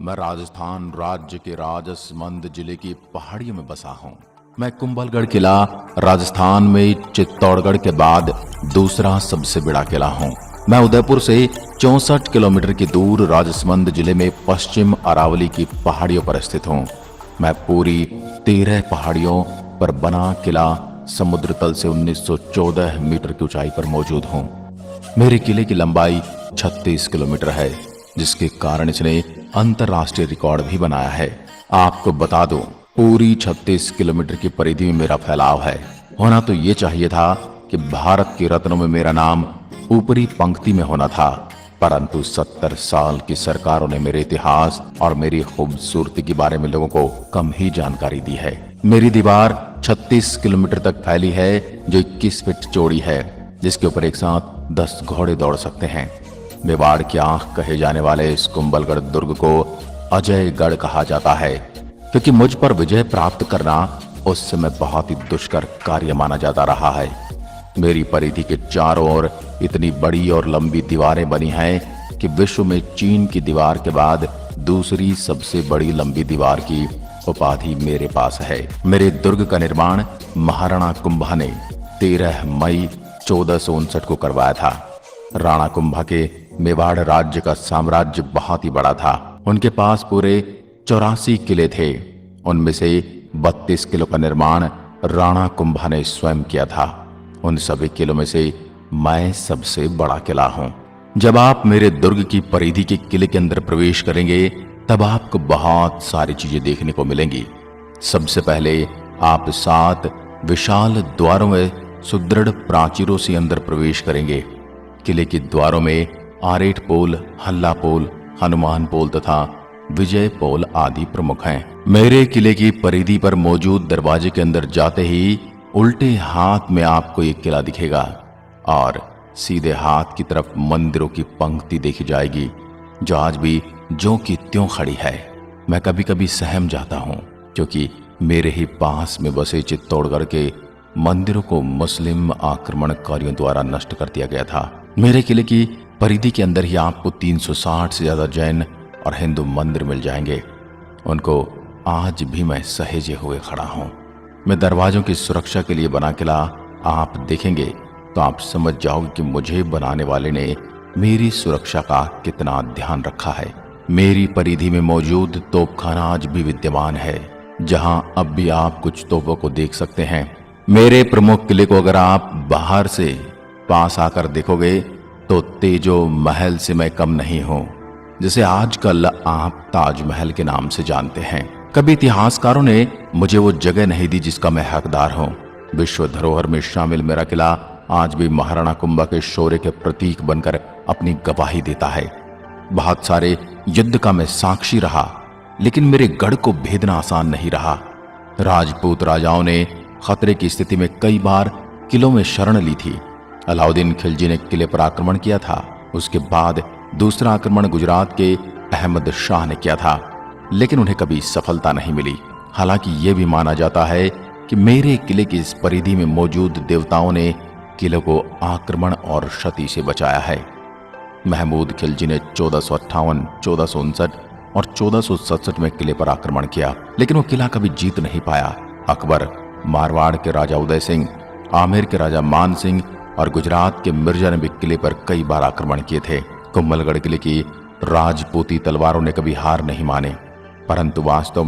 मैं राजस्थान राज्य के राजसमंद जिले की पहाड़ियों में बसा हूँ। मैं कुंभलगढ़ किला राजस्थान में चित्तौड़गढ़ के बाद दूसरा सबसे बड़ा किला हूँ। मैं उदयपुर से 64 किलोमीटर की दूर राजसमंद जिले में पश्चिम अरावली की पहाड़ियों पर स्थित हूँ। मैं पूरी 13 पहाड़ियों पर बना किला समुद्र तल से 1914 मीटर की ऊंचाई पर मौजूद हूँ। मेरे किले की लंबाई 36 किलोमीटर है, जिसके कारण इसने अंतरराष्ट्रीय रिकॉर्ड भी बनाया है। आपको बता दूं, पूरी 36 किलोमीटर की परिधि में मेरा फैलाव है। होना तो ये चाहिए था कि भारत के रत्नों में मेरा नाम ऊपरी पंक्ति में होना था, परंतु 70 साल की सरकारों ने मेरे इतिहास और मेरी खूबसूरती के बारे में लोगों को कम ही जानकारी दी है। मेरी दीवार 36 किलोमीटर तक फैली है, जो 21 फीट चौड़ी है, जिसके ऊपर एक साथ 10 घोड़े दौड़ सकते हैं। मेवाड़ की आंख कहे जाने वाले इस कुंभलगढ़ दुर्ग को अजयगढ़ कहा जाता है, क्योंकि मुझ पर विजय प्राप्त करना उस समय बहुत ही दुष्कर कार्य माना जाता रहा है। मेरी परिधि के चारों ओर इतनी बड़ी और लंबी दीवारें बनी हैं कि विश्व में चीन की दीवार के बाद दूसरी सबसे बड़ी लंबी दीवार की उपाधि मेरे पास है। मेरे दुर्ग का निर्माण महाराणा कुंभा ने 13 मई 1459 को करवाया था। राणा कुंभा के मेवाड़ राज्य का साम्राज्य बहुत ही बड़ा था। उनके पास पूरे 84 किले थे। उनमें से 32 किलों का निर्माण राणा कुंभा ने स्वयं किया था। उन सभी किलों में से मैं सबसे बड़ा किला हूं। जब आप मेरे दुर्ग की परिधि के किले के अंदर प्रवेश करेंगे, तब आपको बहुत सारी चीजें देखने को मिलेंगी। सबसे पहले आप 7 विशाल द्वारों में सुदृढ़ प्राचीरों से अंदर प्रवेश करेंगे। किले के द्वारों में आरेट पोल, हल्ला पोल, हनुमान पोल तथा विजय पोल आदि प्रमुख हैं। मेरे किले की परिधि पर मौजूद दरवाजे के अंदर जाते ही उल्टे हाथ में आपको एक किला दिखेगा और सीधे हाथ की तरफ मंदिरों की पंक्ति देखी जाएगी, जो आज भी ज्यों की त्यों खड़ी है। मैं कभी कभी सहम जाता हूं, क्योंकि मेरे ही पास में बसे चित्तौड़गढ़ के मंदिरों को मुस्लिम आक्रमणकारियों द्वारा नष्ट कर दिया गया था। मेरे किले की परिधि के अंदर ही आपको 360 से ज्यादा जैन और हिंदू मंदिर मिल जाएंगे। उनको आज भी मैं सहेजे हुए खड़ा हूं। मैं दरवाजों की सुरक्षा के लिए बना किला आप देखेंगे तो आप समझ जाओगे कि मुझे बनाने वाले ने मेरी सुरक्षा का कितना ध्यान रखा है। मेरी परिधि में मौजूद तोपखाना आज भी विद्यमान है, जहां अब भी आप कुछ तोपों को देख सकते हैं। मेरे प्रमुख किले को अगर आप बाहर से पास आकर देखोगे तो तेजो महल से मैं कम नहीं हूं, जिसे आजकल आप ताजमहल के नाम से जानते हैं। कभी इतिहासकारों ने मुझे वो जगह नहीं दी जिसका मैं हकदार हूं। विश्व धरोहर में शामिल मेरा किला आज भी महाराणा कुंभा के शौर्य के प्रतीक बनकर अपनी गवाही देता है। बहुत सारे युद्ध का मैं साक्षी रहा, लेकिन मेरे गढ़ को भेदना आसान नहीं रहा। राजपूत राजाओं ने खतरे की स्थिति में कई बार किलों में शरण ली थी। अलाउद्दीन खिलजी ने किले पर आक्रमण किया था। उसके बाद दूसरा आक्रमण गुजरात के अहमद शाह ने किया था, लेकिन उन्हें कभी सफलता नहीं मिली। हालांकि यह भी माना जाता है कि मेरे किले की इस परिधि में मौजूद देवताओं ने किले को आक्रमण और क्षति से बचाया है। महमूद खिलजी ने 1458, 1459 और 1467 में किले पर आक्रमण किया, लेकिन वो किला कभी जीत नहीं पाया। अकबर, मारवाड़ के राजा उदय सिंह, आमेर के राजा मान सिंह और गुजरात के मिर्जा ने भी किले पर कई बार आक्रमण किए थे। कुंभलगढ़ किले की राजपूती तलवारों ने कभी हार नहीं माने, परंतु वास्तव